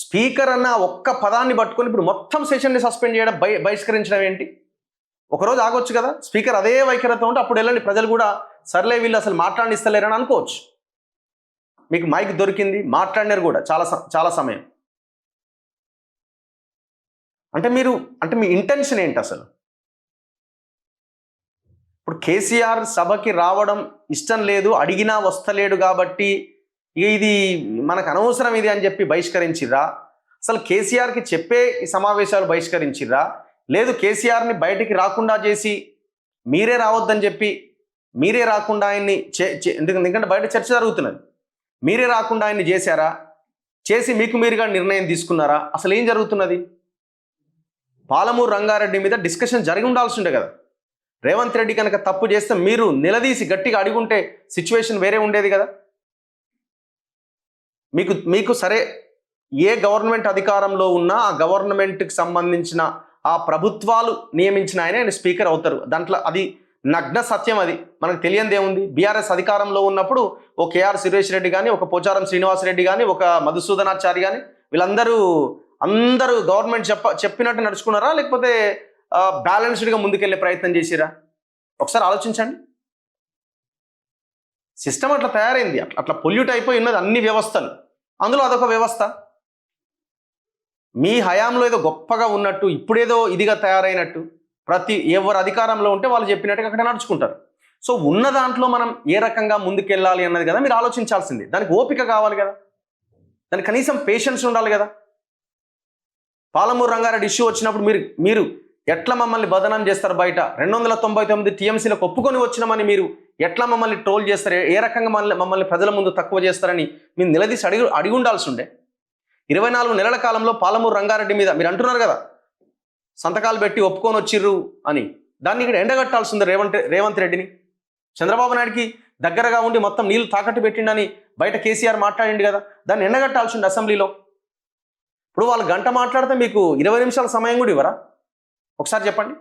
Speaker అన్న ఒక్క పదాన్ని పట్టుకొని ఇప్పుడు మొత్తం సెషన్ని సస్పెండ్ చేయడం, బహిష్కరించడం ఏంటి? ఒకరోజు ఆగొచ్చు కదా. స్పీకర్ అదే వైఖరితో ఉంటే అప్పుడు వెళ్ళండి, ప్రజలు కూడా సర్లే వీళ్ళు అసలు మాట్లాడిస్తలేరని అనుకోవచ్చు. మీకు మైక్ దొరికింది, మాట్లాడినారు కూడా చాలా సమయం. అంటే మీ ఇంటెన్షన్ ఏంటి అసలు? ఇప్పుడు కేసీఆర్ సభకి రావడం ఇష్టం లేదు, అడిగినా వస్తలేడు కాబట్టి ఇది మనకు అనవసరం ఇది అని చెప్పి బహిష్కరించిర్రా? అసలు కేసీఆర్కి చెప్పే ఈ సమావేశాలు బహిష్కరించిర్రా? లేదు కేసీఆర్ని బయటికి రాకుండా చేసి మీరే రావద్దని చెప్పి మీరే రాకుండా ఆయన్ని ఎందుకంటే బయట చర్చ జరుగుతున్నది, మీరే రాకుండా ఆయన్ని చేశారా? చేసి మీకు మీరుగా నిర్ణయం తీసుకున్నారా? అసలు ఏం జరుగుతున్నది? పాలమూరు రంగారెడ్డి మీద డిస్కషన్ జరిగి ఉండాల్సి ఉండే కదా. రేవంత్ రెడ్డి కనుక తప్పు చేస్తే మీరు నిలదీసి గట్టిగా అడిగుంటే సిచ్యువేషన్ వేరే ఉండేది కదా. మీకు సరే ఏ గవర్నమెంట్ అధికారంలో ఉన్నా ఆ గవర్నమెంట్కి సంబంధించిన ఆ ప్రభుత్వాలు నియమించిన ఆయన స్పీకర్ అవుతారు. దాంట్లో అది నగ్న సత్యం, అది మనకు తెలియంది ఏముంది. బీఆర్ఎస్ అధికారంలో ఉన్నప్పుడు ఒక కేఆర్ సురేష్ రెడ్డి కానీ, ఒక పోచారం శ్రీనివాసరెడ్డి కానీ, ఒక మధుసూదనాచారి కానీ అందరూ గవర్నమెంట్ చెప్పినట్టు నడుచుకున్నారా, లేకపోతే బ్యాలెన్స్డ్గా ముందుకెళ్ళే ప్రయత్నం చేసిరా? ఒకసారి ఆలోచించండి. సిస్టమ్ అట్లా తయారైంది, అట్లా పొల్యూట్ అయిపోయి ఉన్నది అన్ని వ్యవస్థలు. అందులో అదొక వ్యవస్థ. మీ హయాంలో ఏదో గొప్పగా ఉన్నట్టు, ఇప్పుడేదో ఇదిగా తయారైనట్టు ఎవరు అధికారంలో ఉంటే వాళ్ళు చెప్పినట్టుగా అక్కడ నడుచుకుంటారు. సో ఉన్న దాంట్లో మనం ఏ రకంగా ముందుకెళ్ళాలి అన్నది కదా మీరు ఆలోచించాల్సింది. దానికి ఓపిక కావాలి కదా, దానికి కనీసం పేషెన్స్ ఉండాలి కదా. పాలమూరు రంగారెడ్డి ఇష్యూ వచ్చినప్పుడు మీరు ఎట్లా మమ్మల్ని బదనాం చేస్తారు? బయట 299 టీఎంసీలకు ఒప్పుకొని వచ్చినామని మీరు ఎట్లా మమ్మల్ని ట్రోల్ చేస్తారు? ఏ రకంగా మమ్మల్ని ప్రజల ముందు తక్కువ చేస్తారని మీరు నిలదీసి అడిగి ఉండాల్సి ఉండే. 24 నెలల కాలంలో పాలమూరు రంగారెడ్డి మీద మీరు అంటున్నారు కదా సంతకాలు పెట్టి ఒప్పుకొని వచ్చిర్రు అని, దాన్ని ఇక్కడ ఎండగట్టాల్సి ఉంది రేవంత్ రెడ్డిని. చంద్రబాబు నాయుడికి దగ్గరగా ఉండి మొత్తం నీళ్లు తాకట్టు పెట్టిండని బయట కేసీఆర్ మాట్లాడింది కదా, దాన్ని ఎండగట్టాల్సి ఉంది అసెంబ్లీలో. ఇప్పుడు వాళ్ళు గంట మాట్లాడితే మీకు 20 నిమిషాల సమయం కూడా ఇవ్వరా? ఒకసారి చెప్పండి.